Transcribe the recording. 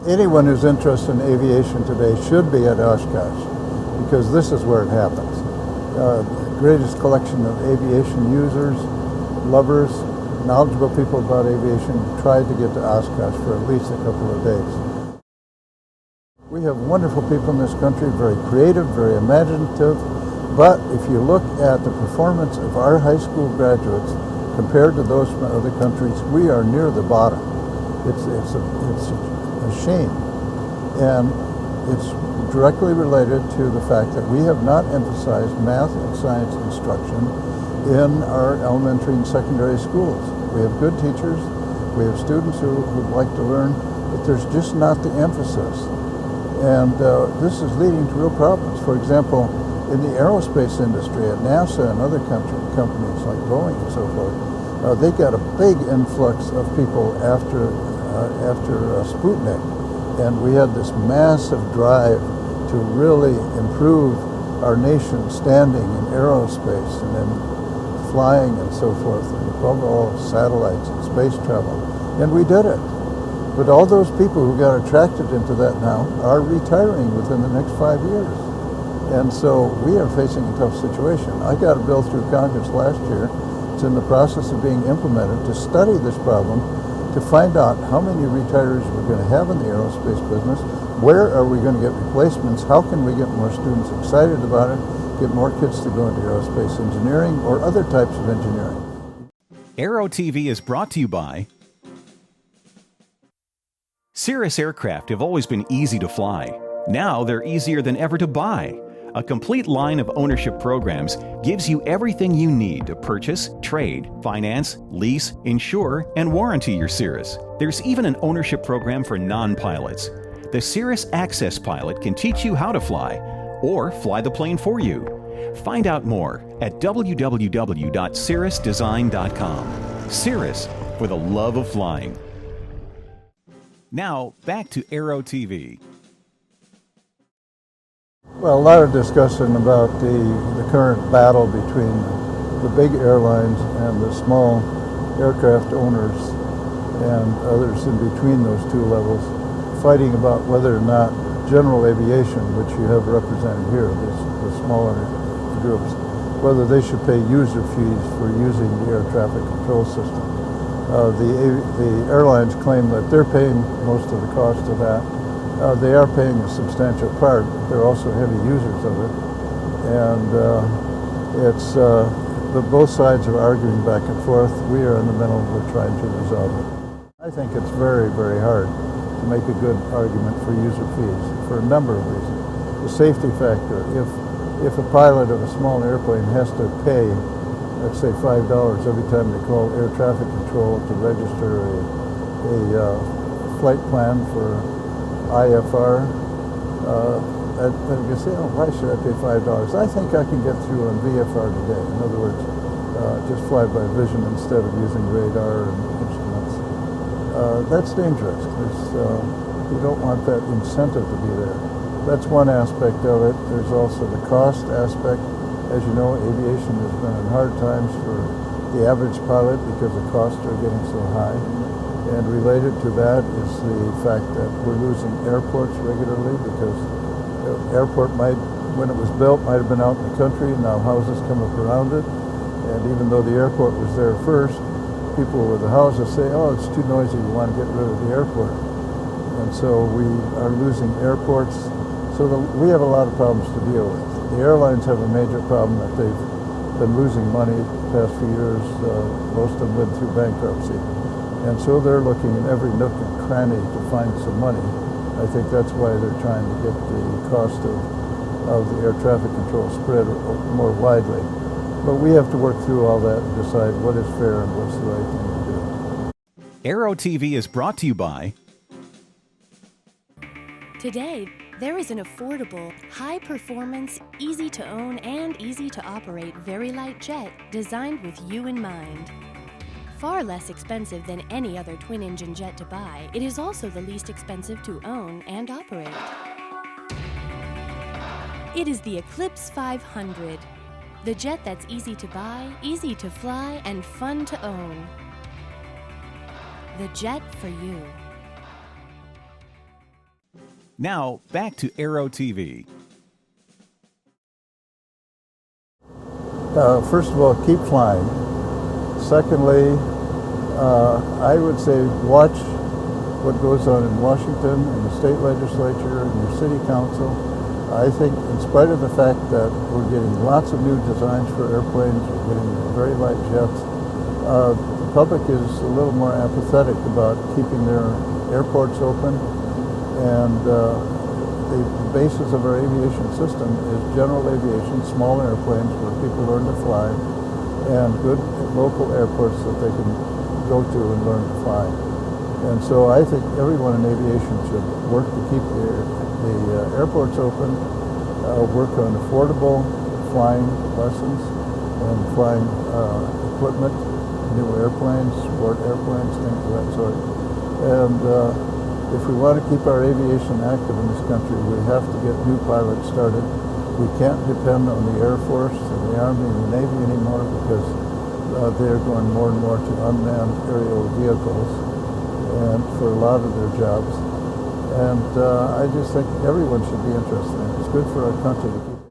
Anyone who's interested in aviation today should be at Oshkosh, because this is where it happens. The greatest collection of aviation users, lovers, knowledgeable people about aviation tried to get to Oshkosh for at least a couple of days. We have wonderful people in this country, very creative, very imaginative, but if you look at the performance of our high school graduates compared to those from other countries, we are near the bottom. It's a shame, and it's directly related to the fact that we have not emphasized math and science instruction in our elementary and secondary schools. We have good teachers, we have students who like to learn, but there's just not the emphasis. And this is leading to real problems. For example, in the aerospace industry at NASA and other companies like Boeing and so forth, they got a big influx of people after Sputnik. And we had this massive drive to really improve our nation's standing in aerospace and in flying and so forth, and above all, satellites and space travel. And we did it. But all those people who got attracted into that now are retiring within the next 5 years. And so we are facing a tough situation. I got a bill through Congress last year. It's in the process of being implemented to study this problem, to find out how many retirees we're going to have in the aerospace business, where are we going to get replacements, how can we get more students excited about it, get more kids to go into aerospace engineering or other types of engineering. Aero-TV is brought to you by Cirrus aircraft have always been easy to fly. Now they're easier than ever to buy. A complete line of ownership programs gives you everything you need to purchase, trade, finance, lease, insure, and warranty your Cirrus. There's even an ownership program for non-pilots. The Cirrus Access Pilot can teach you how to fly or fly the plane for you. Find out more at www.cirrusdesign.com. Cirrus, for the love of flying. Now, back to Aero-TV. Well, a lot of discussion about the current battle between the big airlines and the small aircraft owners and others in between those two levels, fighting about whether or not general aviation, which you have represented here, the smaller groups, whether they should pay user fees for using the air traffic control system. The airlines claim that they're paying most of the cost of that. They are paying a substantial part, but they're also heavy users of it. And but both sides are arguing back and forth. We are in the middle, we're trying to resolve it. I think it's very, very hard to make a good argument for user fees for a number of reasons. The safety factor, if a pilot of a small airplane has to pay, let's say $5 every time they call air traffic control to register a flight plan for IFR, then you can say, oh, why should I pay $5? I think I can get through on VFR today. In other words, just fly by vision instead of using radar and instruments. That's dangerous. You don't want that incentive to be there. That's one aspect of it. There's also the cost aspect. As you know, aviation has been in hard times for the average pilot because the costs are getting so high. And related to that is the fact that we're losing airports regularly because the airport when it was built, might have been out in the country, and now houses come up around it. And even though the airport was there first, people with the houses say, oh, it's too noisy, we want to get rid of the airport. And so we are losing airports. So we have a lot of problems to deal with. The airlines have a major problem that they've been losing money the past few years. Most of them went through bankruptcy. And so they're looking in every nook and cranny to find some money. I think that's why they're trying to get the cost of the air traffic control spread more widely. But we have to work through all that and decide what is fair and what's the right thing to do. Aero-TV is brought to you by Today, there is an affordable, high-performance, easy-to-own and easy-to-operate very light jet designed with you in mind. Far less expensive than any other twin-engine jet to buy, it is also the least expensive to own and operate. It is the Eclipse 500, the jet that's easy to buy, easy to fly, and fun to own. The jet for you. Now, back to Aero-TV. First of all, keep flying. Secondly, I would say watch what goes on in Washington, in the state legislature, in your city council. I think in spite of the fact that we're getting lots of new designs for airplanes, we're getting very light jets, the public is a little more apathetic about keeping their airports open. And the basis of our aviation system is general aviation, small airplanes where people learn to fly, and good local airports that they can go to and learn to fly. And so I think everyone in aviation should work to keep the airports open, work on affordable flying lessons and flying equipment, new airplanes, sport airplanes, things of that sort. And if we want to keep our aviation active in this country, we have to get new pilots started. We can't depend on the Air Force and the Army and the Navy anymore because they're going more and more to unmanned aerial vehicles and for a lot of their jobs. And I just think everyone should be interested in it. It's good for our country to keep